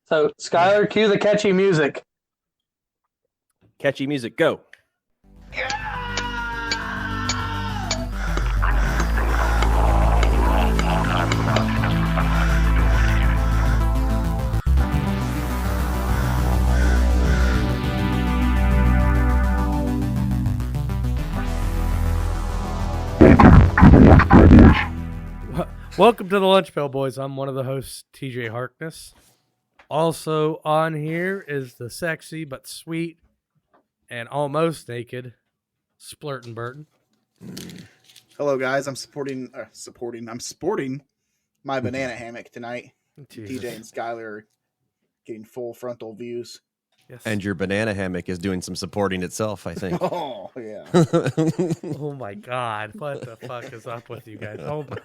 So, Skylar, cue the catchy music. Catchy music, go. Welcome to the Lunch Pail Boys. I'm one of the hosts, TJ Harkness. Also on here is the sexy but sweet and almost naked Splurt and Burton. Hello, guys. I'm sporting my banana hammock tonight. Jesus. TJ and Skylar are getting full frontal views. Yes. And your banana hammock is doing some supporting itself, I think. Oh, yeah. Oh my God, what the fuck is up with you guys? Oh my.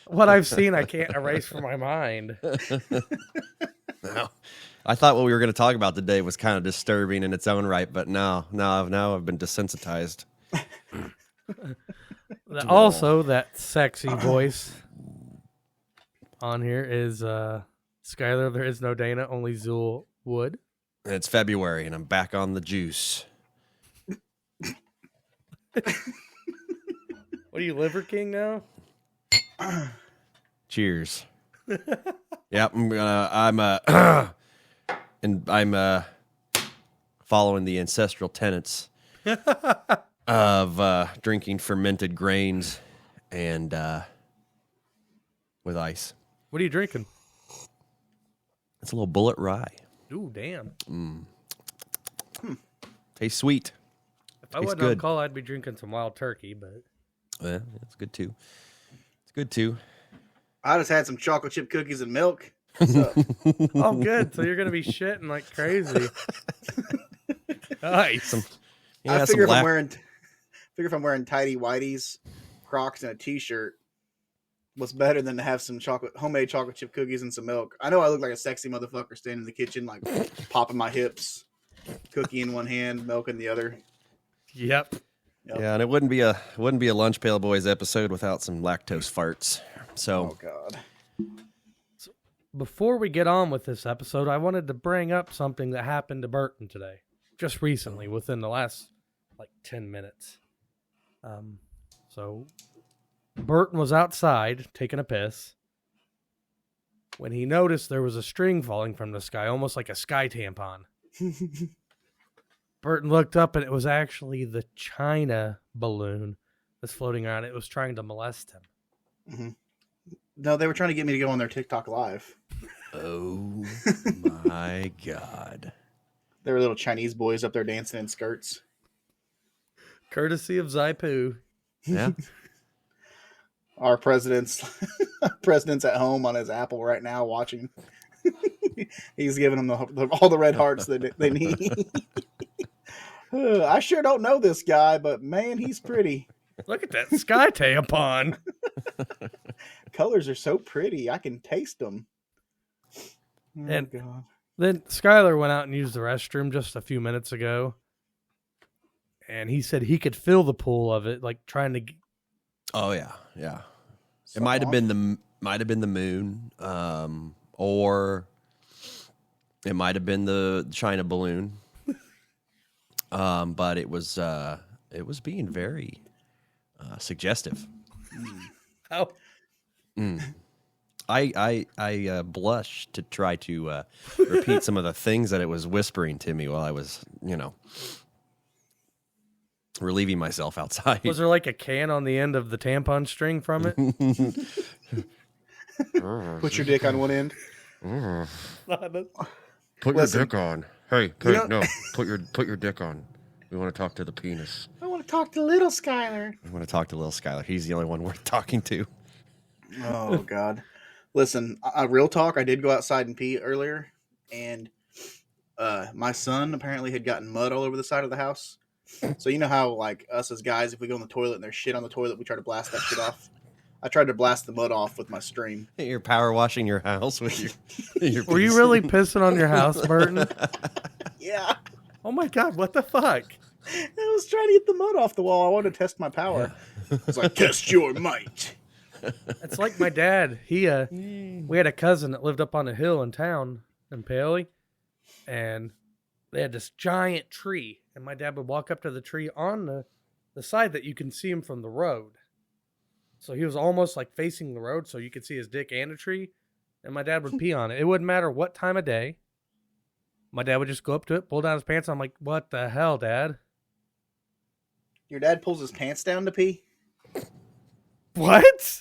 What I've seen, I can't erase from my mind. No. I thought what we were going to talk about today was kind of disturbing in its own right, but now I've been desensitized. Also, that sexy voice on here is Skylar. There is no Dana, only Zuul Wood. It's February, and I'm back on the juice. What are you, Liver King now? Cheers. Yep, I'm following the ancestral tenets of drinking fermented grains and with ice. What are you drinking? It's a little bullet rye. Ooh, damn. Tastes sweet. If I wasn't on call, I'd be drinking some wild turkey, but Yeah, it's good too. It's good too. I just had some chocolate chip cookies and milk. So, oh, good. So you're gonna be shitting like crazy. Nice. I figure if I'm wearing tidy whities, Crocs, and a t-shirt, what's better than to have some homemade chocolate chip cookies and some milk? I know I look like a sexy motherfucker standing in the kitchen, like popping my hips, cookie in one hand, milk in the other. Yep. Yeah, and it wouldn't be a Lunch Pail Boys episode without some lactose farts. So, oh God. So before we get on with this episode, I wanted to bring up something that happened to Burton today, just recently, within the last 10 minutes. So Burton was outside taking a piss when he noticed there was a string falling from the sky, almost like a sky tampon. Burton looked up, and it was actually the China balloon that's floating around. It was trying to molest him. Mm-hmm. No, they were trying to get me to go on their TikTok live. oh my God. There were little Chinese boys up there dancing in skirts. Courtesy of Zaipu. Yeah. Our president's at home on his Apple right now watching. He's giving them all the red hearts that they need. I sure don't know this guy, but man, he's pretty. Look at that sky tampon. Colors are so pretty. I can taste them. Oh, and God. Then Skylar went out and used the restroom just a few minutes ago. And he said he could feel the pull of it, like trying to. Oh yeah, yeah. It might have been the moon, or it might have been the China balloon. But it was being very suggestive. Oh. I blush to try to repeat some of the things that it was whispering to me while I was, relieving myself outside. Was there like a can on the end of the tampon string from it? Put your dick on one end. Put your dick on. Hey, no. Put your dick on. We want to talk to the penis. I want to talk to little Skylar. I want to talk to little Skylar. He's the only one worth talking to. Oh, God. Listen, real talk, I did go outside and pee earlier, and my son apparently had gotten mud all over the side of the house. So you know how, like, us as guys, if we go in the toilet and there's shit on the toilet, we try to blast that shit off? I tried to blast the mud off with my stream. You're power washing your house with your Were you really pissing on your house, Burton? Yeah. Oh, my God, what the fuck? I was trying to get the mud off the wall. I wanted to test my power. I was like, test your might. It's like my dad. We had a cousin that lived up on a hill in town, and Paley, and they had this giant tree, and my dad would walk up to the tree on the side that you can see him from the road. So he was almost like facing the road, so you could see his dick and a tree, and my dad would pee on it. It wouldn't matter what time of day. My dad would just go up to it, pull down his pants. I'm like, what the hell, Dad? Your dad pulls his pants down to pee? What?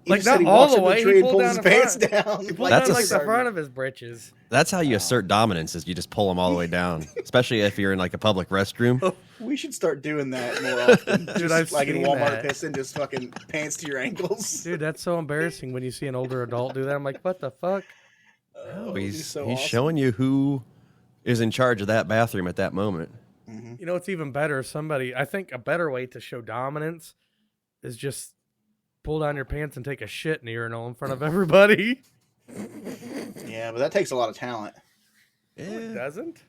He Like, just said not he all walks the up way. tree He and pulled pulls down his the pants front. down. He pulled That's down a like the sorry. front of his britches. That's how you assert dominance, is you just pull them all the way down, especially if you're in like a public restroom. We should start doing that more often. Dude, Just I've like in seen Walmart that. pissing, just fucking pants to your ankles. Dude, that's so embarrassing when you see an older adult do that. I'm like, what the fuck? Oh, he's so he's awesome. showing you who is in charge of that bathroom at that moment. You know, it's even better. I think a better way to show dominance is just pull down your pants and take a shit in the urinal in front of everybody. Yeah, but that takes a lot of talent. It doesn't?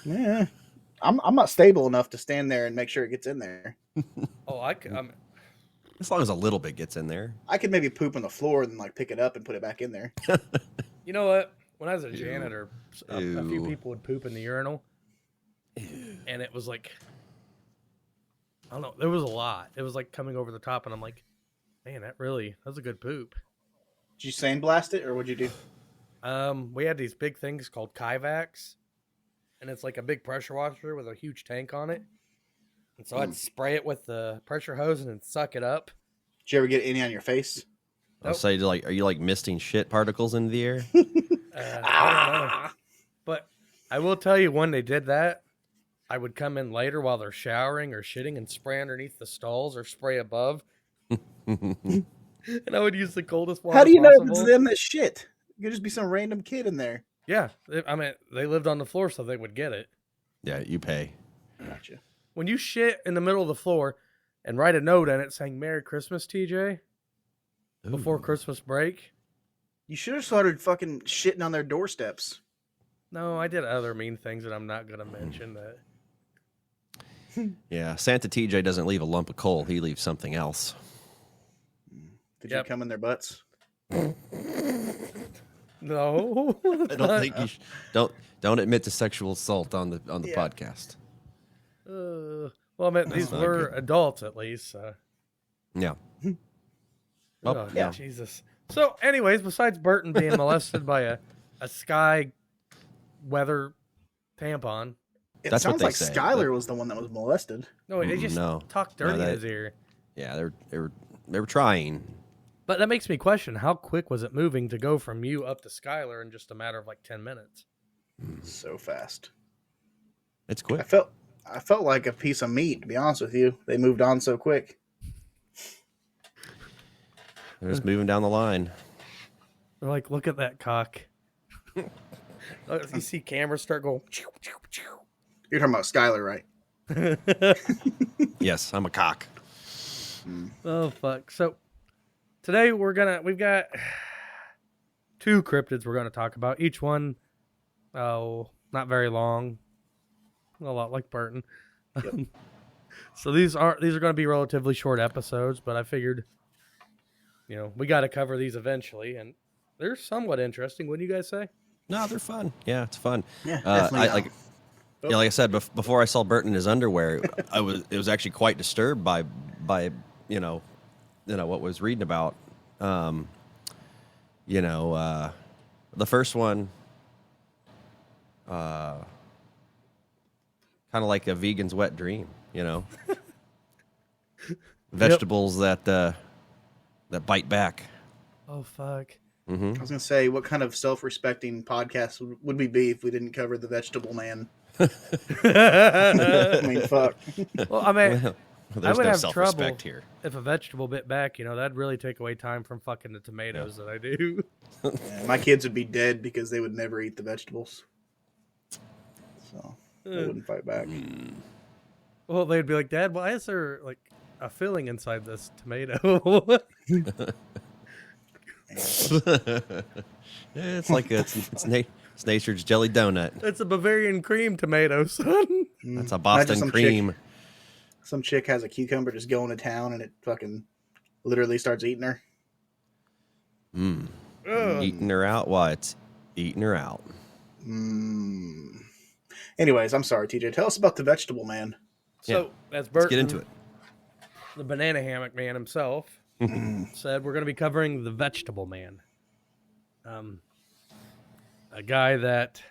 Yeah. I'm not stable enough to stand there and make sure it gets in there. Oh, As long as a little bit gets in there. I could maybe poop on the floor and like pick it up and put it back in there. you know what? When I was a janitor, a few Ew. people would poop in the urinal. And it was like, I don't know, there was a lot. It was like coming over the top, and I'm like, man, that was a good poop. Did you sandblast it or what'd you do? We had these big things called Kyvacs, and it's like a big pressure washer with a huge tank on it. And so I'd spray it with the pressure hose and then suck it up. Did you ever get any on your face? I'll say, like, are you like misting shit particles into the air? I don't know. But I will tell you, when they did that, I would come in later while they're showering or shitting and spray underneath the stalls or spray above. And I would use the coldest water How do you know possible. it's them that shit? It could just be some random kid in there. Yeah. I mean, they lived on the floor, so they would get it. Yeah, you pay. Gotcha. When you shit in the middle of the floor and write a note in it saying Merry Christmas, TJ, before Christmas break. You should have started fucking shitting on their doorsteps. No, I did other mean things that I'm not going to mention. That. Yeah, Santa TJ doesn't leave a lump of coal. He leaves something else. Did Yep. you come in their butts? No. I don't think you don't admit to sexual assault on the podcast. Well, I mean, these not were good. adults at least. Yeah. Oh, yeah. Jesus. So, anyways, besides Burton being molested by a sky weather tampon, It That's what sounds they like say, Skylar was the one that was molested. no, they just No. talked No, dirty in that- his ear. Yeah, they were trying. But that makes me question, how quick was it moving to go from you up to Skylar in just a matter of like 10 minutes? So fast. It's I quick. felt like a piece of meat, to be honest with you. They moved on so quick. They're just moving down the line. They're like, look at that cock. You see cameras start going. You're talking about Skylar, right? Yes, I'm a cock. Oh, fuck. So today we've got 2 cryptids we're going to talk about. Each one, not very long. A lot like Burton. So these are going to be relatively short episodes, but I figured, we got to cover these eventually, and they're somewhat interesting. Wouldn't you guys say? No, they're fun. Yeah, it's fun. Yeah, definitely. Like I said, before I saw Burton in his underwear, it was actually quite disturbed by what was reading about. The first one, kind of like a vegan's wet dream, vegetables that bite back. Oh, fuck. I was going to say, what kind of self-respecting podcast would we be if we didn't cover the vegetable man? I mean, fuck. Well, I mean, Well, I there's would no have self-respect trouble here. if a vegetable bit back. That'd really take away time from fucking the tomatoes that I do. Yeah, my kids would be dead because they would never eat the vegetables. So they wouldn't fight back. Well, they'd be like, Dad, why is there like a filling inside this tomato? It's like it's nature's jelly donut. It's a Bavarian cream tomato, son. That's a Boston some cream. Some chick has a cucumber just going to town and it fucking literally starts eating her. Eating her out. Why? It's eating her out. Anyways, I'm sorry, TJ. Tell us about the Vegetable Man. So, as Let's Burton, get into it. the banana hammock man himself, said, we're going to be covering the Vegetable Man. A guy that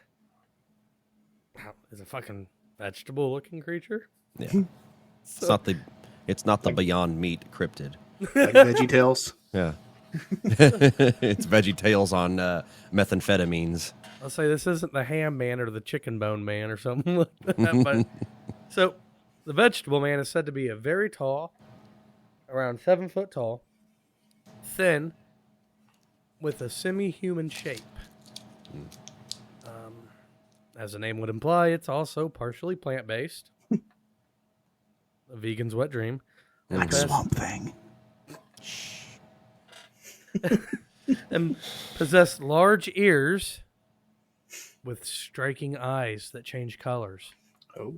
is a fucking vegetable-looking creature. Yeah. It's not the Beyond Meat cryptid. Like Veggie Tales. Yeah. It's Veggie Tales on methamphetamines. I'll say this isn't the ham man or the chicken bone man or something like that. But so the Vegetable Man is said to be a very tall, around 7 foot tall, thin, with a semi-human shape. As the name would imply, it's also partially plant-based. A vegan's wet dream. Like Swamp Thing. And possess large ears with striking eyes that change colors. Oh.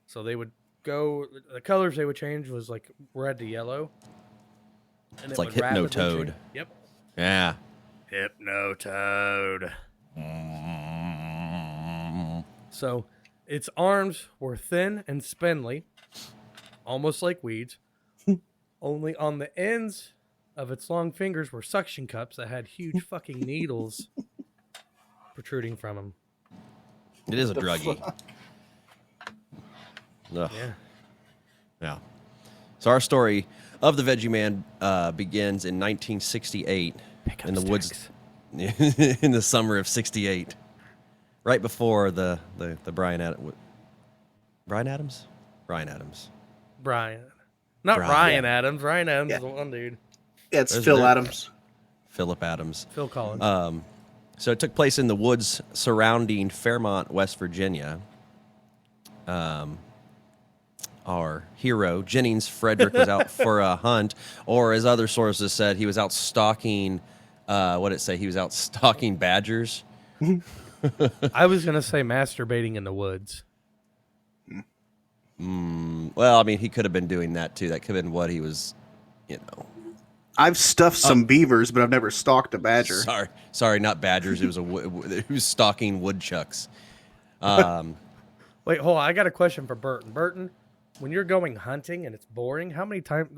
So they would go, the colors they would change was like red to yellow. And It's like would rapidly Hypnotoad. change. Yep. Yeah. Hypnotoad. So its arms were thin and spindly, almost like weeds. Only on the ends of its long fingers were suction cups that had huge fucking needles protruding from them. It is a druggie. Ugh. Yeah. Yeah. So our story of the Veggie Man begins in 1968 in the woods, in the summer of '68, right before the Brian Adams. Brian Adams. Brian. Not Brian. Ryan Adams. Ryan Adams Yeah. is the one dude. Yeah, it's There's Phil there- Adams. Philip Adams. Phil Collins. So it took place in the woods surrounding Fairmont, West Virginia. Our hero, Jennings Frederick, was out for a hunt, or as other sources said, he was out stalking, what did it say? He was out stalking badgers. I was going to say masturbating in the woods. Well, I mean, he could have been doing that too. That could have been what he was, I've stuffed some beavers, but I've never stalked a badger. Sorry, not badgers. It was he was stalking woodchucks. Wait, hold on. I got a question for Burton. Burton, when you're going hunting and it's boring, how many times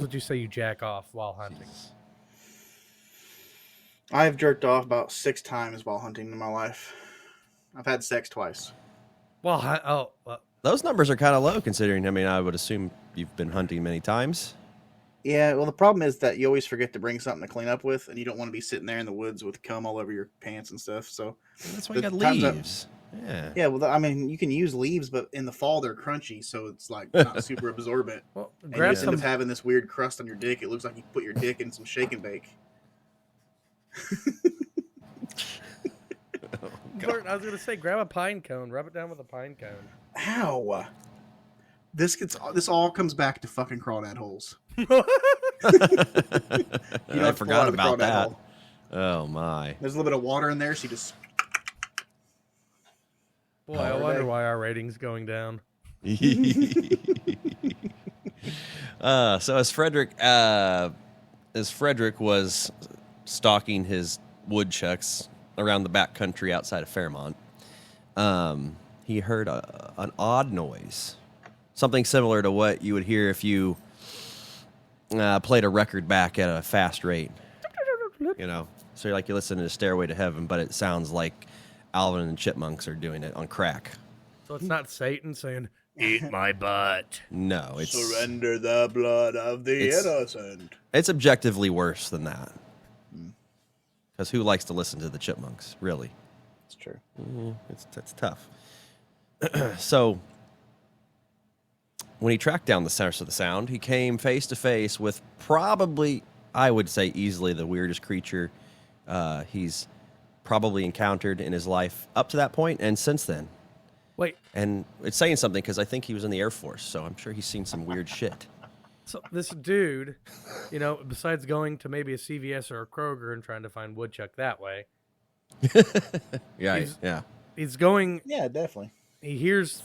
would you say you jack off while hunting? I've jerked off about 6 times while hunting in my life. I've had sex twice. Well, Those numbers are kind of low considering. I mean, I would assume you've been hunting many times. Yeah, well, the problem is that you always forget to bring something to clean up with, and you don't want to be sitting there in the woods with cum all over your pants and stuff. So That's why you The got times that- leaves. Yeah. yeah, well, I mean, you can use leaves, but in the fall they're crunchy, so it's like not super absorbent. well, And you grab just end some. up having this weird crust on your dick. It looks like you put your dick in some shake and bake. Burton, I was going to say, grab a pine cone, rub it down with a pine cone. How? This all comes back to fucking crawdad holes. You I have to pull forgot out of the about crawdad that. hole. Oh my. There's a little bit of water in there, so you just Boy, I wonder why our rating's going down. So as Frederick was stalking his woodchucks around the back country outside of Fairmont, he heard an odd noise, something similar to what you would hear if you played a record back at a fast rate. So you're listening to Stairway to Heaven, but it sounds like Alvin and the Chipmunks are doing it on crack. So it's not Satan saying, eat my butt. No, it's surrender the blood of the It's- innocent. It's objectively worse than that. Because who likes to listen to the Chipmunks, really? It's true. It's tough. So, when he tracked down the source of the sound, he came face to face with probably, I would say, easily the weirdest creature he's probably encountered in his life up to that point and since then. Wait, And it's saying something because I think he was in the Air Force, so I'm sure he's seen some weird shit. so this dude, besides going to maybe a CVS or a Kroger and trying to find woodchuck that way, Yeah, He's- yeah. he's going, Yeah, definitely. he hears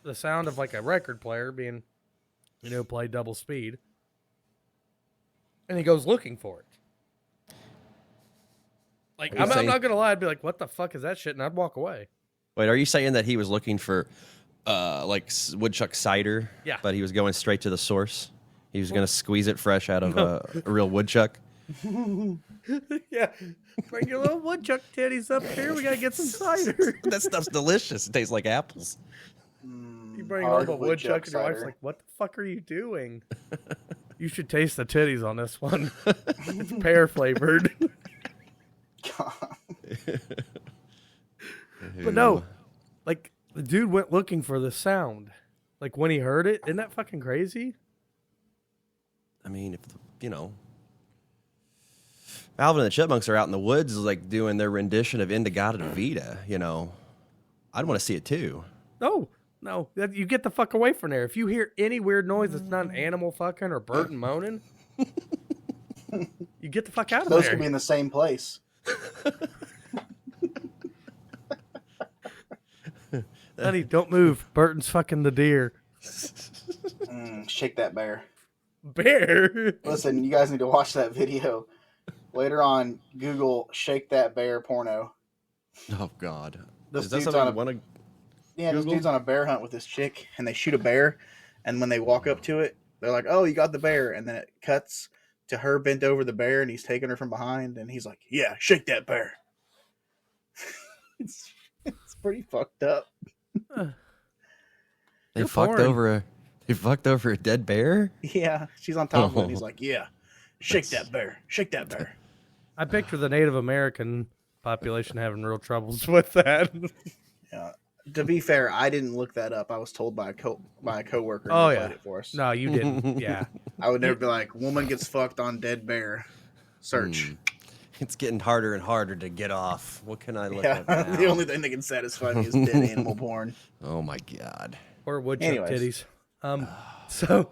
the sound of like a record player being, played double speed. And he goes looking for it. Like, Are you I'm saying- not going to lie. I'd be like, what the fuck is that shit? And I'd walk away. Wait, are you saying that he was looking for woodchuck cider? Yeah. But he was going straight to the source? He was going to squeeze it fresh out of a real woodchuck? Yeah. Bring your little woodchuck titties up here. We got to get some cider. That stuff's delicious. It tastes like apples. You bring a Hard little woodchuck and your wife's cider. like, what the fuck are you doing? You should taste the titties on this one. It's pear flavored. But no, like, the dude went looking for the sound. Like, when he heard it, isn't that fucking crazy? I mean, if Alvin and the Chipmunks are out in the woods, like doing their rendition of Indigata Vita, I'd want to see it too. No, you get the fuck away from there. If you hear any weird noise that's not an animal fucking or Burton moaning, you get the fuck out of Those there. could be in the same place. Honey, don't move. Burton's fucking the deer. Shake that bear. Bear? Listen, you guys need to watch that video. Later on, Google "Shake That Bear" porno. Oh God! This Is that dude's something on you a- want to? Yeah, this Google? dude's on a bear hunt with this chick, and they shoot a bear, and when they walk up to it, they're like, "Oh, you got the bear," and then it cuts to her bent over the bear, and he's taking her from behind, and he's like, "Yeah, shake that bear." it's pretty fucked up. They You're fucked boring. over a dead bear. Yeah, she's on top of it, and he's Oh. like, "Yeah, shake that bear, shake that bear." I picture the Native American population having real troubles with that. Yeah. To be fair, I didn't look that up. I was told by a coworker. Oh, who yeah. played it for us. No, you didn't. Yeah. I would never be like, "Woman gets fucked on dead bear." Search. It's getting harder and harder to get off. What can I look Yeah, at now? the only thing that can satisfy me is dead animal porn. Oh my God! Or woodchuck Anyways. titties. So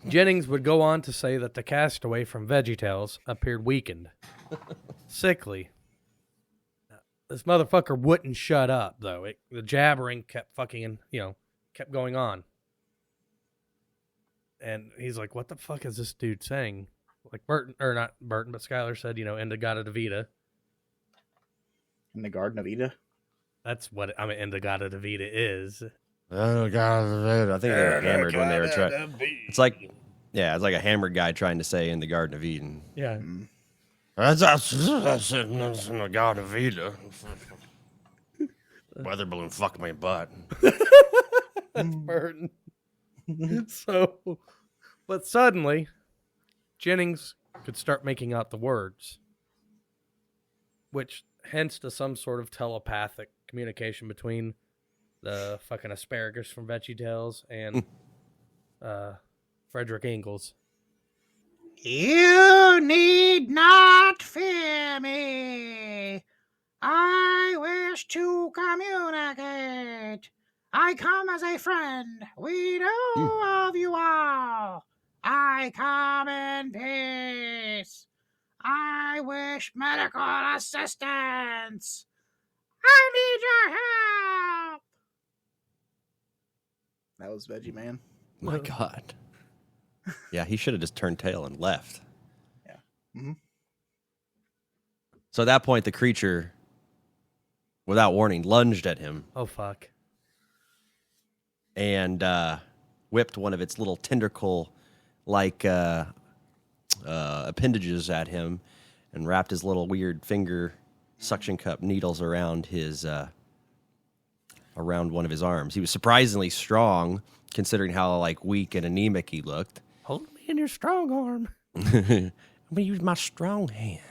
Jennings would go on to say that the castaway from VeggieTales appeared weakened, sickly. This motherfucker wouldn't shut up, though. The jabbering kept kept going on. And he's like, what the fuck is this dude saying? Like not Burton, but Skylar said, Indigata Vita. In the Garden of Eden. Oh, Indigata Vita is. Oh God! I think they were hammered when they were trying. It's like a hammered guy trying to say in the Garden of Eden. Yeah. That's in the Garden of Eden. Weather balloon fucked my butt. That's Burton. But suddenly, Jennings could start making out the words, which hence to some sort of telepathic communication between the fucking asparagus from VeggieTales and Frederick Ingalls. You need not fear me. I wish to communicate. I come as a friend. We know of you all. I come in peace. I wish medical assistance. I need your help. That was Veggie Man. My God. Yeah, he should have just turned tail and left. Yeah. Mm-hmm. So at that point, the creature, without warning, lunged at him Oh, fuck. and whipped one of its little tentacle-like appendages at him and wrapped his little weird finger suction cup needles around around one of his arms. He was surprisingly strong, considering how weak and anemic he looked. Hold me in your strong arm. I'm gonna use my strong hand.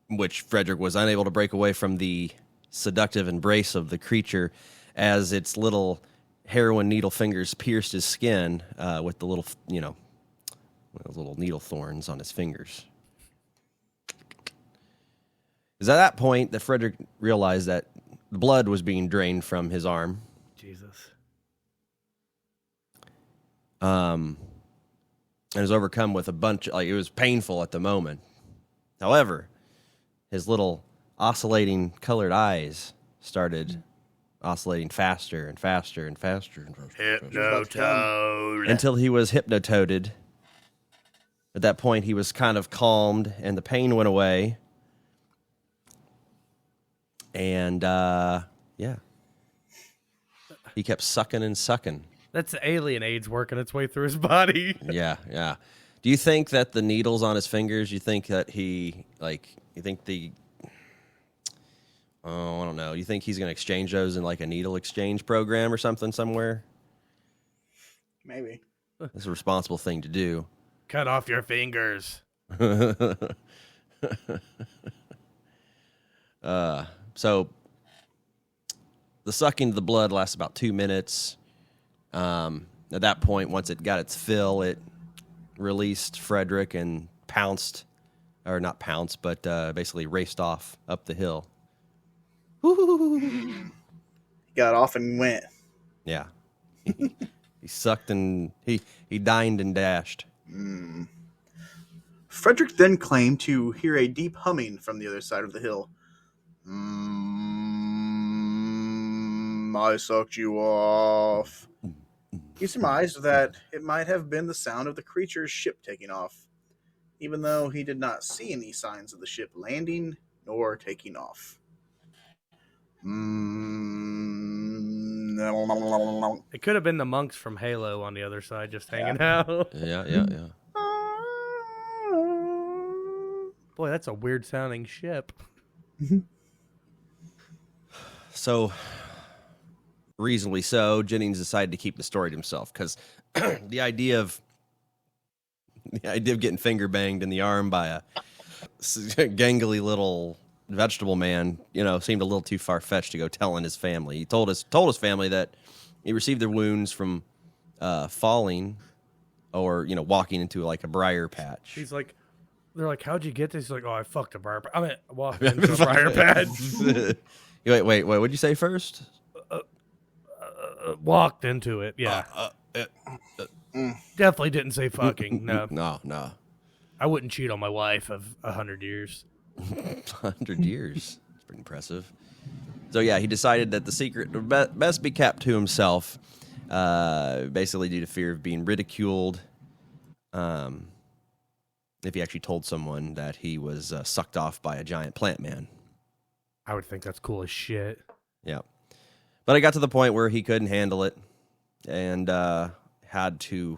Which Frederick was unable to break away from the seductive embrace of the creature, as its little heroin needle fingers pierced his skin with the little, those little needle thorns on his fingers. It was at that point that Frederick realized that the blood was being drained from his arm. Jesus. And was overcome with it was painful at the moment. However, his little oscillating colored eyes started oscillating faster and faster and faster and faster. Hypnotoad. Until he was hypnotoaded At that point, he was kind of calmed, and the pain went away. And, yeah. He kept sucking and sucking. That's the alien AIDS working its way through his body. Yeah. Do you think that the needles on his fingers, you think that I don't know. You think he's going to exchange those in like a needle exchange program or something somewhere? Maybe. That's a responsible thing to do. Cut off your fingers. So the sucking of the blood lasts about 2 minutes. At that point, once it got its fill, it released Frederick and pounced, or not pounced, but basically raced off up the hill. He got off and went. Yeah. He sucked and he dined and dashed. Frederick then claimed to hear a deep humming from the other side of the hill. I sucked you off. He surmised that it might have been the sound of the creature's ship taking off, even though he did not see any signs of the ship landing nor taking off. It could have been the monks from Halo on the other side just hanging out. Yeah. Boy, that's a weird sounding ship. So, reasonably so, Jennings decided to keep the story to himself because the idea of getting finger banged in the arm by a gangly little vegetable man, seemed a little too far fetched to go telling his family. He told his family that he received their wounds from falling or walking into like a brier patch. They're like, how'd you get this? He's like, oh, I fucked a briar patch. I mean, walked into a briar patch. Wait, what'd you say first? Walked into it, yeah. Definitely didn't say fucking, no. No. I wouldn't cheat on my wife of 100 years. 100 years. It's pretty impressive. So, yeah, he decided that the secret would best be kept to himself, basically due to fear of being ridiculed. If he actually told someone that he was sucked off by a giant plant man. I would think that's cool as shit. Yeah. But I got to the point where he couldn't handle it and had to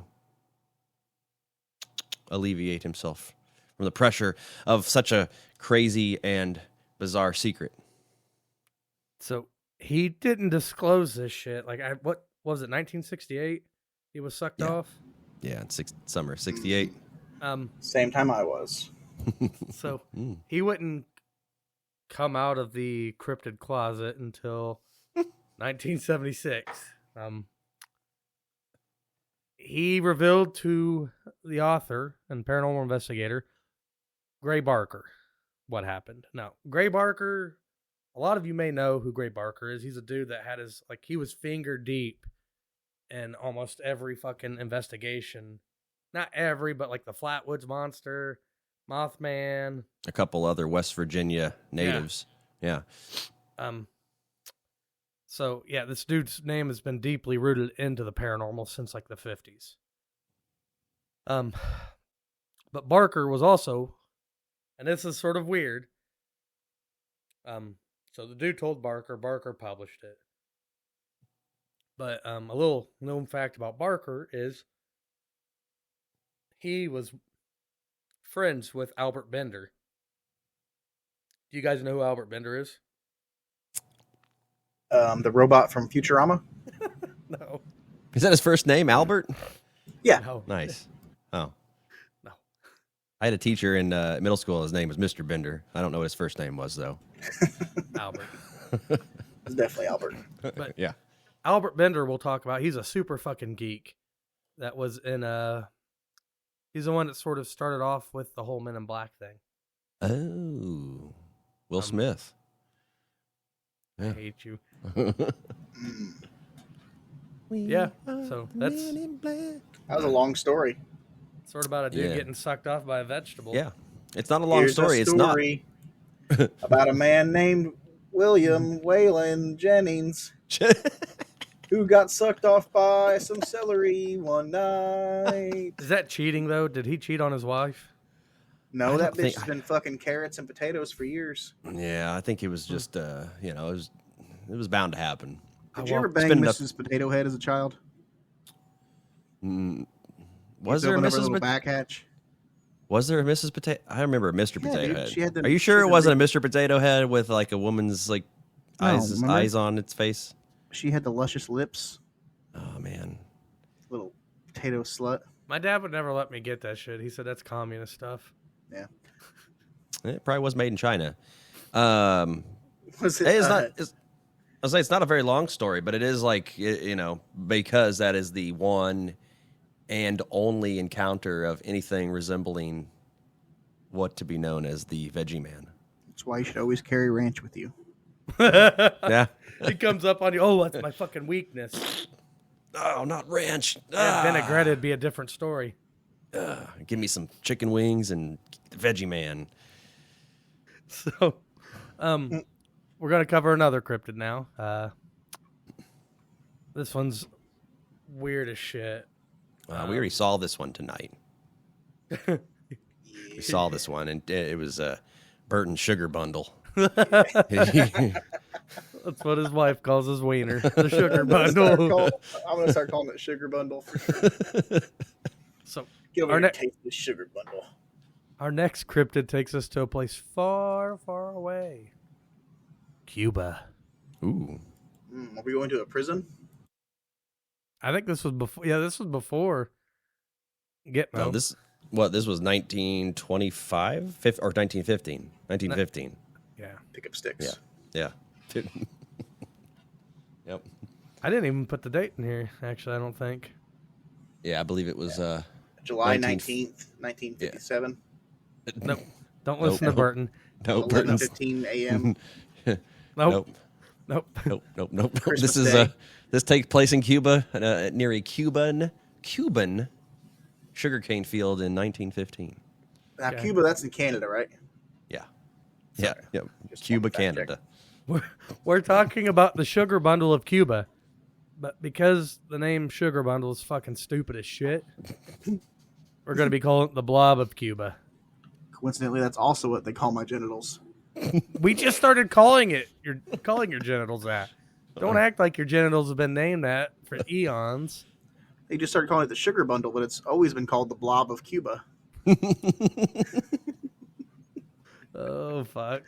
alleviate himself from the pressure of such a crazy and bizarre secret. So he didn't disclose this shit. Like, what was it, 1968? He was sucked off? Yeah, in summer of 68. Same time I was. So he wouldn't come out of the cryptid closet until 1976. He revealed to the author and paranormal investigator, Gray Barker, what happened. Now, Gray Barker, a lot of you may know who Gray Barker is. He's a dude that had he was finger deep in almost every fucking investigation. Not every, but like the Flatwoods Monster, Mothman. A couple other West Virginia natives. Yeah. So, yeah, this dude's name has been deeply rooted into the paranormal since like the 50s. But Barker was also, and this is sort of weird. So the dude told Barker published it. But a little known fact about Barker is he was friends with Albert Bender. Do you guys know who Albert Bender is? The robot from Futurama? No. Is that his first name, Albert? Yeah. No. Nice. Oh. No. I had a teacher in middle school. His name was Mr. Bender. I don't know what his first name was, though. Albert. It's definitely Albert. But yeah. Albert Bender we'll talk about. He's a super fucking geek. That was in he's the one that sort of started off with the whole Men in Black thing. Oh. Will Smith. I hate you. Yeah, so that's That was a long story. sort of about a dude getting sucked off by a vegetable. Yeah. It's not a long Here's story. a story about a man named William Wayland Jennings, who got sucked off by some celery one night. Is that cheating though? Did he cheat on his wife? No, I that don't bitch think- has been fucking carrots and potatoes for years. Yeah, I think it was just, it was bound to happen. Did you ever bang spend enough- Mrs. Potato Head as a child? Was there a Open up her Mrs. little Pot- back hatch? Was there a Mrs. Potato? I remember a Mr. Yeah, Potato dude, Head. she had the- Are you she sure had it the wasn't a Mr. Potato Head with like a woman's like No, remember? eyes on its face? She had the luscious lips. Oh man. Little potato slut. My dad would never let me get that shit. He said that's communist stuff. Yeah. It probably was made in China. Was it? It's not. I'll say it's not a very long story, but it is like because that is the one and only encounter of anything resembling what to be known as the Veggie Man. That's why you should always carry ranch with you. Yeah. He comes up on you. Oh, that's my fucking weakness. Oh, not ranch. Vinaigrette would be a different story. Give me some chicken wings and the Veggie Man. So, we're gonna cover another cryptid now. This one's weird as shit. We already saw this one tonight. We saw this one, and it was Burton Sugar Bundle. That's what his wife calls his wiener, the sugar bundle. I'm gonna start calling it sugar bundle for sure. So, Get over Our here ne- and taste this sugar bundle. our next cryptid takes us to a place far, far away. Cuba. Ooh. Are we going to a prison? I think this was before. Yeah, this was before Gitmo. No, this was 1925 or 1915? 1915. Yeah. Pick up sticks. Yeah. Yep. I didn't even put the date in here, actually, I don't think. Yeah, I believe it was July 19 19th, 1957. Nope. Don't listen to nope. Burton. No, Burton's 11:15 a.m. Nope. Nope. Nope. Nope. Christmas This is Day. this takes place in Cuba near a Cuban sugarcane field in 1915. Now, Okay. Cuba, that's in Canada, right? Yeah. Just Cuba, one fact Canada. We're talking about the sugar bundle of Cuba. But because the name sugar bundle is fucking stupid as shit, we're going to be calling it the blob of Cuba. Coincidentally, that's also what they call my genitals. We just started calling it. You're calling your genitals that. Don't act like your genitals have been named that for eons. They just started calling it the sugar bundle, but it's always been called the blob of Cuba. Oh fuck.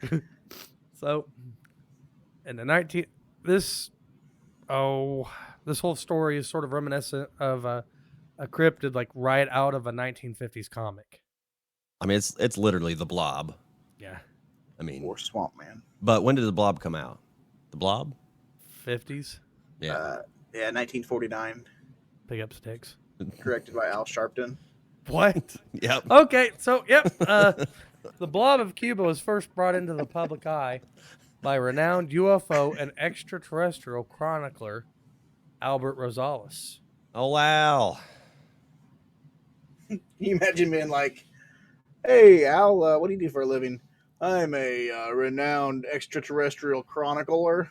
So, in the this whole story is sort of reminiscent of a cryptid like right out of a 1950s comic. I mean, it's literally the Blob. Yeah, I mean, Or Swamp Man. but when did the Blob come out? The Blob? 50s. Yeah. Yeah, 1949. Pick up sticks. Directed by Al Sharpton. What? Yep. Okay, so the blob of Cuba was first brought into the public eye by renowned UFO and extraterrestrial chronicler Albert Rosales. Oh wow. Can you imagine being like, hey, Al, what do you do for a living? I'm a renowned extraterrestrial chronicler.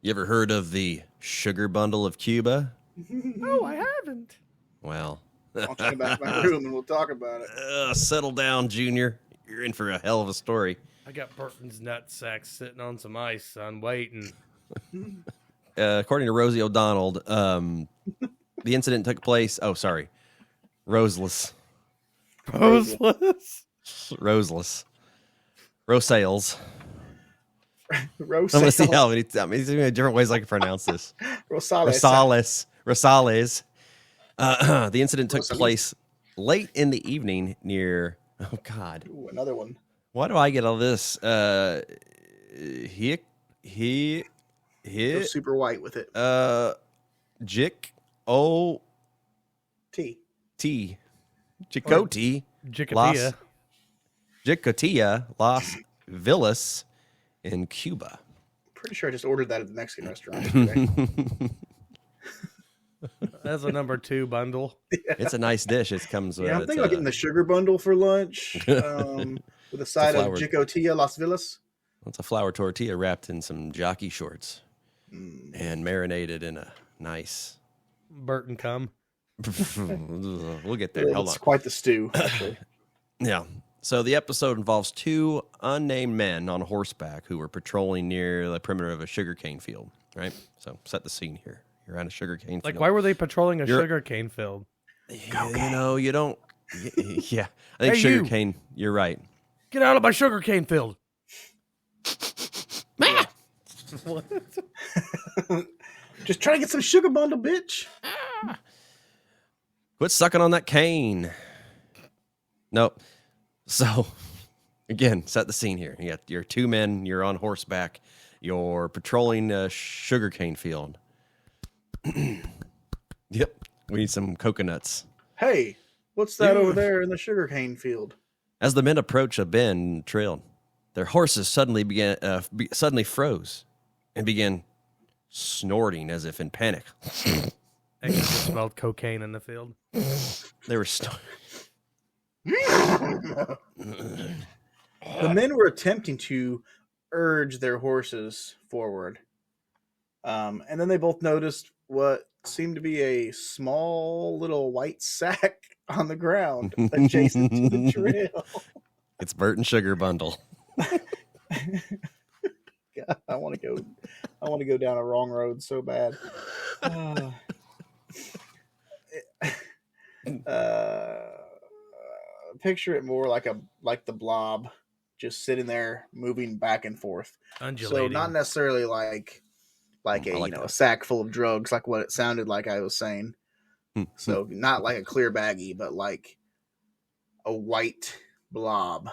You ever heard of the Sugar Bundle of Cuba? No, I haven't. Well, I'll take you back to my room and we'll talk about it. settle down, Junior. You're in for a hell of a story. I got Burton's nutsack sitting on some ice, son, waiting. According to Rosie O'Donnell, the incident took place. Oh, sorry, Roseless. Roseless? Rosales. Rosales. I'm gonna see how many different ways I can pronounce this. Rosales. Rosales. The incident took Rosales. place late in the evening near. Oh God, Ooh, another one. why do I get all this? Go He. super white with it. Jick O T. T. Chicote. Jicotea. Jicotea Las Villas in Cuba. Pretty sure I just ordered that at the Mexican restaurant yesterday. That's a number 2 bundle. It's a nice dish. It comes with. Yeah, I'm thinking about getting the sugar bundle for lunch with a side of flour. Jicotea Las Villas. It's a flour tortilla wrapped in some jockey shorts and marinated in a Nice. Burton come. We'll get there. Hold on. It's quite the stew, actually. Yeah. So the episode involves two unnamed men on horseback who were patrolling near the perimeter of a sugarcane field, right? So set the scene here. You're on a sugarcane field. Like, why were they patrolling a sugarcane field? You don't... Yeah. I think Hey, sugarcane... You're right. Get out of my sugarcane field. What? Just trying to get some sugar bundle, bitch. Quit sucking on that cane. Nope. So, again, set the scene here. You got your two men. You're on horseback. You're patrolling a sugarcane field. Yep. We need some coconuts. Hey, what's that over there in the sugarcane field? As the men approach a bend trail, their horses suddenly froze and began snorting as if in panic. I just smelled cocaine in the field. They were The men were attempting to urge their horses forward. And then they both noticed what seemed to be a small little white sack on the ground adjacent to the trail. It's Burton Sugar Bundle. God, I want to go down a wrong road so bad. Picture it more like the blob, just sitting there moving back and forth. Undulating. So not necessarily like a sack full of drugs, like what it sounded like I was saying. So not like a clear baggie, but like a white blob,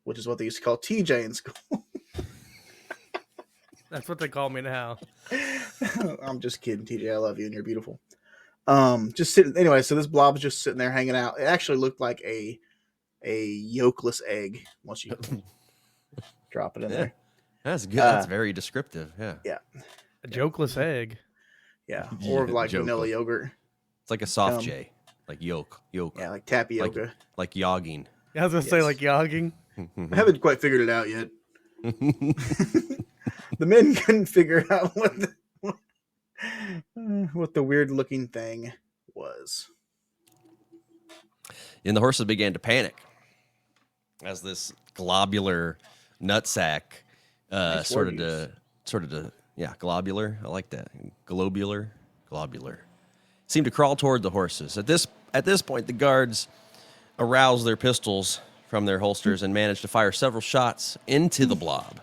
which is what they used to call TJ in school. That's what they call me now. I'm just kidding, TJ. I love you and you're beautiful. Just sitting anyway. So this blob's just sitting there hanging out. It actually looked like a yolkless egg once you drop it in there. That's good. That's very descriptive. Yeah. Yeah. A jokeless egg. Yeah. Or like Joke. vanilla yogurt. It's like a soft J, like yolk. Yeah, like tapioca. Like yogging. I was gonna say like yogging. I haven't quite figured it out yet. The men couldn't figure out what the weird looking thing was. And the horses began to panic as this globular nutsack globular. I like that. Globular seemed to crawl toward the horses. At this point, the guards aroused their pistols from their holsters and managed to fire several shots into the blob.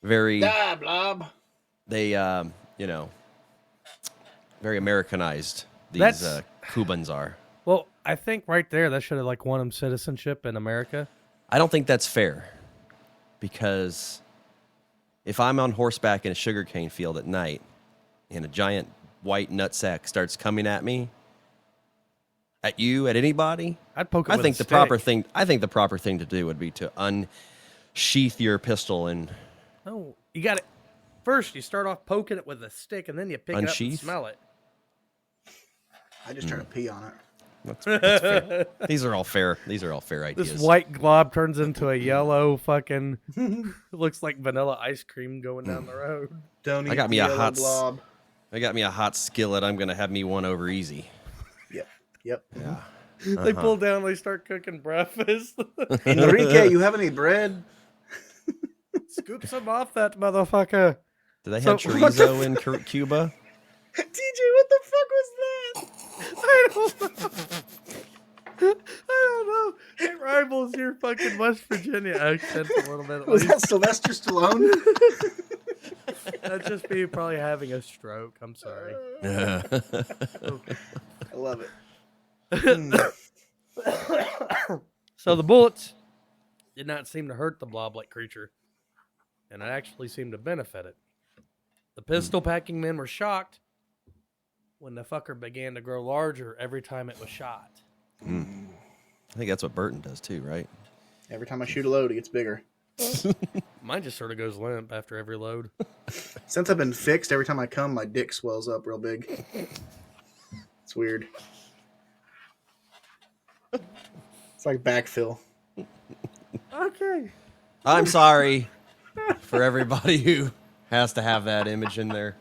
Die, blob. They very Americanized these Cubans are. Well, I think right there that should have like won them citizenship in America. I don't think that's fair, because if I'm on horseback in a sugarcane field at night and a giant white nutsack starts coming at me, at anybody, I'd poke it I with think a the stick. proper thing. I think the proper thing to do would be to unsheath your pistol and No, you got it. First, you start off poking it with a stick, and then you pick it up and Unsheath? smell it. I just try to pee on it. that's fair. These are all fair. These are all fair ideas. This white glob turns into a yellow fucking. Looks like vanilla ice cream going down the road. Don't eat I got me a yellow hot blob. I got me a hot skillet. I'm gonna have me one over easy. Yep. Yeah. They pull down. They start cooking breakfast. Enrique, you have any bread? Scoop some off that motherfucker. Do they have So- chorizo in Cuba? TJ, what the fuck was that? I don't know. I don't know. It rivals your fucking West Virginia accent a little bit. At Was least. that Sylvester Stallone? That'd just be probably having a stroke. I'm sorry. I love it. So the bullets did not seem to hurt the blob-like creature, and it actually seemed to benefit it. The pistol-packing men were shocked when the fucker began to grow larger every time it was shot. I think that's what Burton does too, right? Every time I shoot a load, it gets bigger. Mine just sort of goes limp after every load. Since I've been fixed, every time I come, my dick swells up real big. It's weird. It's like backfill. Okay. I'm sorry for everybody who has to have that image in their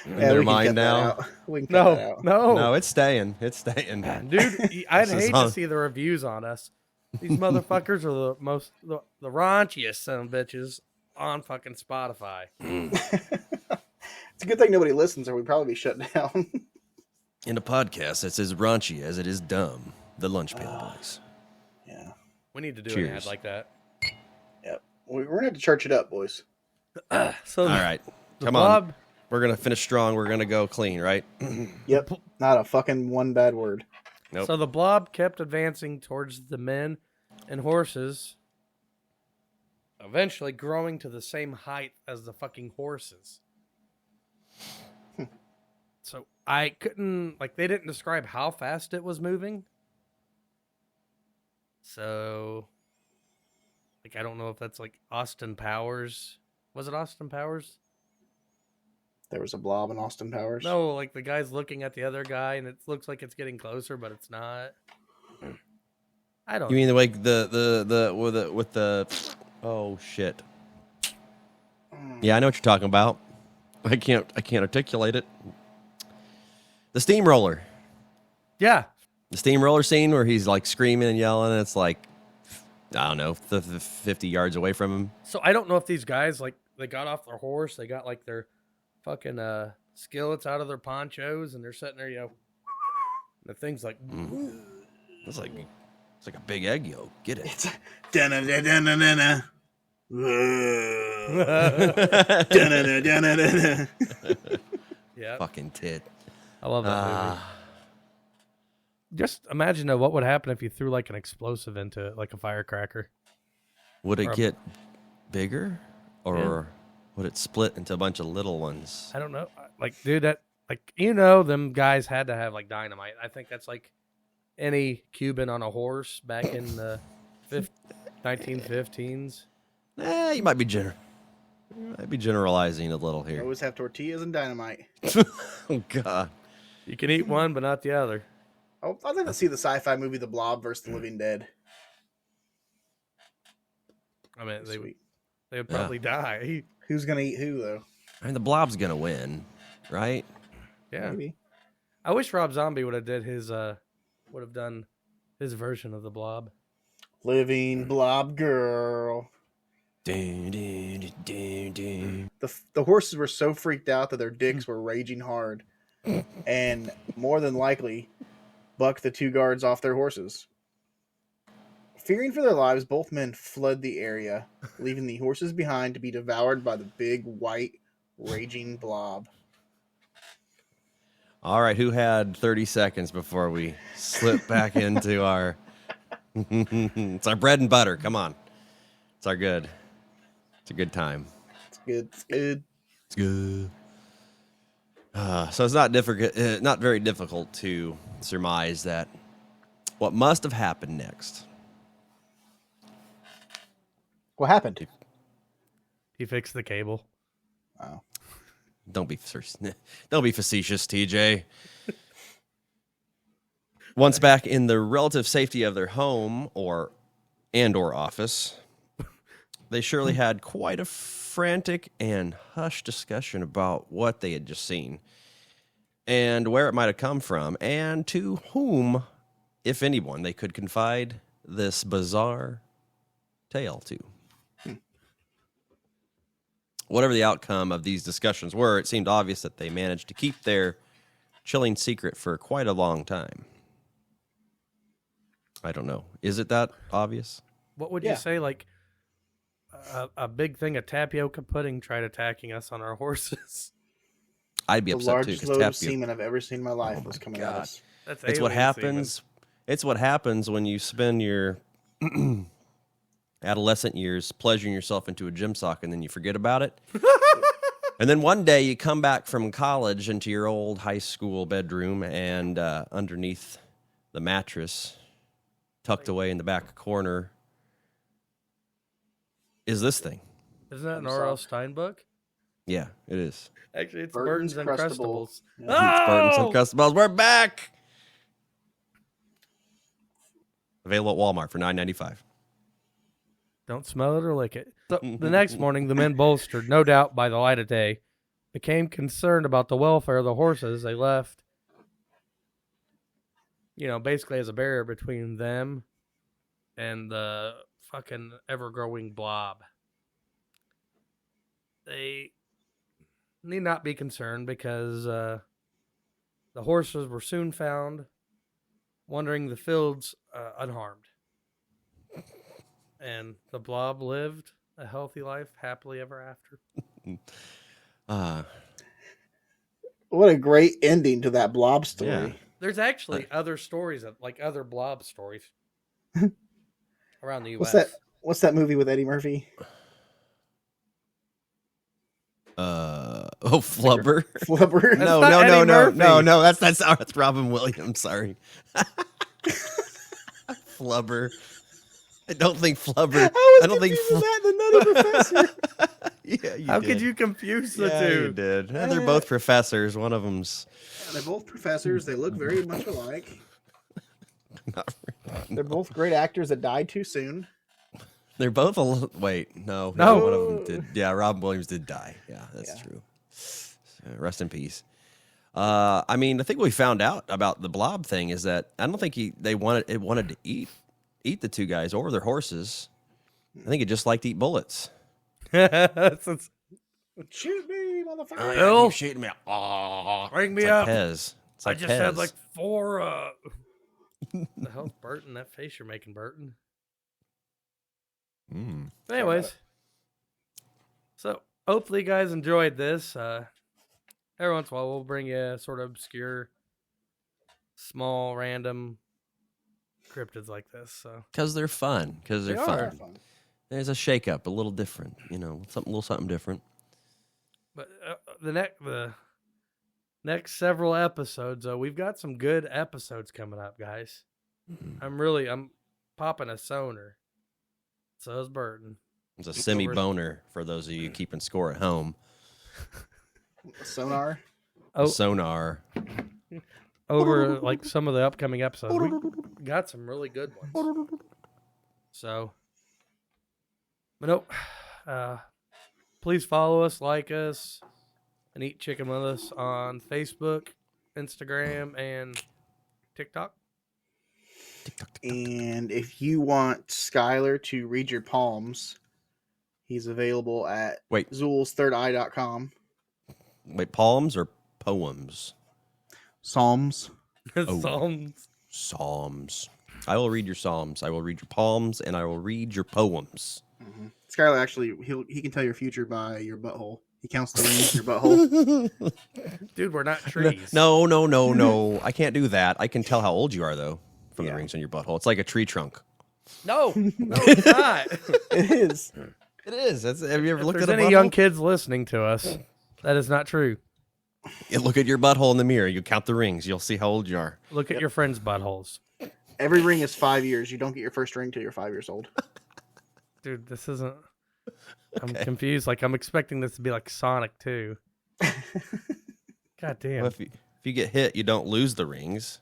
in Yeah, their we can mind cut that now. out. We can cut that out. No, it's staying. It's staying. Dude, I'd This is hate to on- see the reviews on us. These motherfuckers are the raunchiest son of bitches on fucking Spotify. It's a good thing nobody listens, or we'd probably be shut down. In a podcast that's as raunchy as it is dumb. The Lunch Pail Boys. Yeah. We need to do an Cheers. ad like that. Yep. We're gonna have to church it up, boys. So All right. the Come blob, on. We're going to finish strong. We're going to go clean, right? Yep. Not a fucking one bad word. Nope. So the blob kept advancing towards the men and horses, eventually growing to the same height as the fucking horses. So I couldn't, they didn't describe how fast it was moving. So, I don't know if that's Austin Powers. Was it Austin Powers? There was a blob in Austin Powers. No, the guy's looking at the other guy and it looks like it's getting closer, but it's not. I don't You mean like with the oh shit. Yeah, I know what you're talking about. I can't articulate it. The steamroller. Yeah. The steamroller scene where he's screaming and yelling and it's I don't know, 50 yards away from him. So I don't know if these guys they got off their horse, they got their fucking skillets out of their ponchos and they're sitting there, the thing's It's like a big egg yolk. Get it. It's dun-dun-dun-dun-dun-dun. Dun-dun-dun-dun-dun-dun. Yeah. Fucking tit. I love that movie. Just imagine what would happen if you threw an explosive into it, a firecracker. Would it Or- get bigger or would it split into a bunch of little ones? I don't know. Dude, that them guys had to have dynamite. I think that's any Cuban on a horse back in the 1915s. You might be generalizing a little We here. always have tortillas and dynamite. Oh God. You can eat one, but not the other. Oh, I'd like to see the sci-fi movie The Blob versus the Living Dead. I mean, they Sweet. would probably die. Who's gonna eat who though? I mean, the blob's gonna win, right? Yeah. Maybe. I wish Rob Zombie would have done his version of the Blob. Living Blob Girl. Dun, dun, dun, dun. The horses were so freaked out that their dicks were raging hard, and more than likely, bucked the two guards off their horses. Fearing for their lives, both men fled the area, leaving the horses behind to be devoured by the big, white, raging blob. All right, who had 30 seconds before we slip back into our... It's our bread and butter. Come on. It's our good. It's a good time. It's good. It's good. It's good. So it's not difficult, not very difficult to surmise that what must have happened next. What happened? He fixed the cable. Oh. Don't be facetious, TJ. Once back in the relative safety of their home or office, they surely had quite a frantic and hushed discussion about what they had just seen and where it might have come from and to whom, if anyone, they could confide this bizarre tale to. Whatever the outcome of these discussions were, it seemed obvious that they managed to keep their chilling secret for quite a long time. I don't know. Is it that obvious? What would Yeah. you say? A big thing of tapioca pudding tried attacking us on our horses. I'd be The upset too largest because load of semen I've ever seen in my life was coming at God. us. That's it's what alien happens. It's what happens when you spend your adolescent years pleasuring yourself into a gym sock and then you forget about it. And then one day you come back from college into your old high school bedroom and underneath the mattress, tucked away in the back corner, is this thing. semen. Isn't that an I'm R.L. soft. Stein book? Yeah, it is. Actually, it's Burton's Burton's Uncrustables. Uncrustables. Yeah. It's Burton's Oh! Uncrustables. We're back. Available at Walmart for $9.95. Don't smell it or lick it. So, the next morning, the men bolstered, no doubt by the light of day, became concerned about the welfare of the horses, they left, basically as a barrier between them and the fucking ever-growing blob. They need not be concerned because the horses were soon found wandering the fields unharmed. And the blob lived a healthy life, happily ever after. What a great ending to that blob story. Yeah. There's actually other stories, like other blob stories around the U.S. What's that movie with Eddie Murphy? Flubber. Flubber. No. That's Robin Williams. Sorry. Flubber. I don't think Flubber. I don't think that the Nutty Professor. Yeah, you How did. could you confuse the Yeah, two? you did. They're both professors. One of them's. They're both professors. They look very much alike. Not They're both great actors that died too soon. They're both wait, no. No. One of them did. Yeah, Robin Williams did die. Yeah, that's true. So, rest in peace. I mean, I think what we found out about the blob thing is that I don't think they wanted to eat the two guys or their horses. I think it just liked to eat bullets. Shoot me, motherfucker! Bill, Keep shooting me. Oh, bring me it's up. like Pez. It's like I just had Pez. like 4. The hell's Burton? That face you're making, Burton. Mm. Anyways, so hopefully you guys enjoyed this. Every once in a while, we'll bring you sort of obscure, small, random cryptids like this. So Because they're fun. Because they're They fun. are. There's a shake-up, a little different. Something different. But the next several episodes, we've got some good episodes coming up, guys. I'm popping a sonar. So is Burton. It's a semi-boner for those of you keeping score at home. Sonar. Oh, Sonar. over like some of the upcoming episodes. We got some really good ones. So, but nope. Please follow us, like us, and eat chicken with us on Facebook, Instagram, and TikTok. And if you want Skylar to read your palms, he's available at ZoolsThirdEye.com. Wait, palms or poems? Psalms. Psalms. I will read your psalms. I will read your palms, and I will read your poems. Mm-hmm. Skylar actually he can tell your future by your butthole. He counts the rings in your butthole. Dude, we're not trees. No. I can't do that. I can tell how old you are though from the rings on your butthole. It's like a tree trunk. No, it's not. It is. It is. Have you ever looked If at there's a any butthole? young kids listening to us, that is not true. You look at your butthole in the mirror. You count the rings. You'll see how old you are. Look at your friends' buttholes. Every ring is 5 years. You don't get your first ring till you're 5 years old. Dude, this isn't... I'm confused. Like, I'm expecting this to be like Sonic 2. God damn. Well, if you get hit, you don't lose the rings.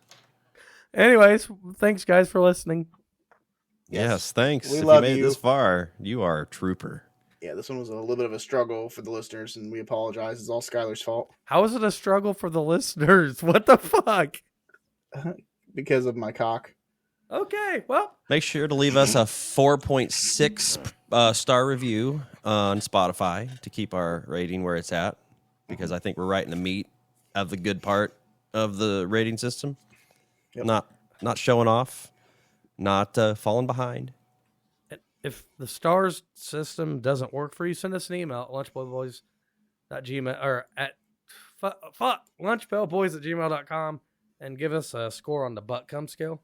Anyways, thanks, guys, for listening. Yes, thanks. We If love you made you. it this far, you are a trooper. Yeah, this one was a little bit of a struggle for the listeners, and we apologize. It's all Skylar's fault How is it a struggle for the listeners? What the fuck? because of my cock. Okay, well, Make sure to leave us a 4.6 star review on Spotify to keep our rating where it's at, because I think we're right in the meat of the good part of the rating system. Yep. Not showing off, not falling behind. if the stars system doesn't work for you, send us an email at lunchbellboys.gmail or at lunchbellboys@gmail.com and give us a score on the butt cum scale.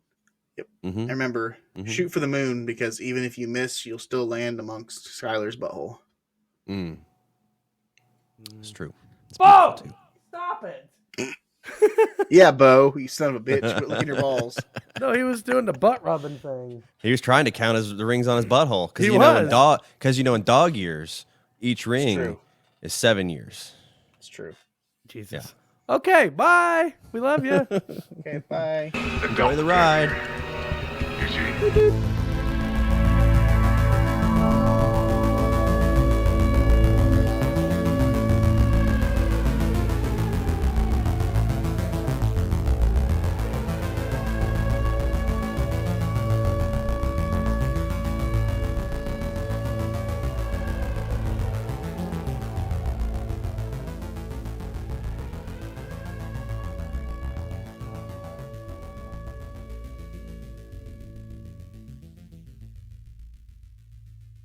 Mm-hmm. And remember, shoot for the moon, because even if you miss, you'll still land amongst Skylar's butthole. It's true. It's Bo! beautiful, too. Stop it! Yeah, Bo, you son of a bitch. Quit licking your balls. No, he was doing the butt rubbing thing. He was trying to count the rings on his butthole because He in dog years, each ring true. is 7 years. It's true. Jesus. Yeah. Okay, bye. We love you. Okay, bye. Enjoy the ride. Eugene.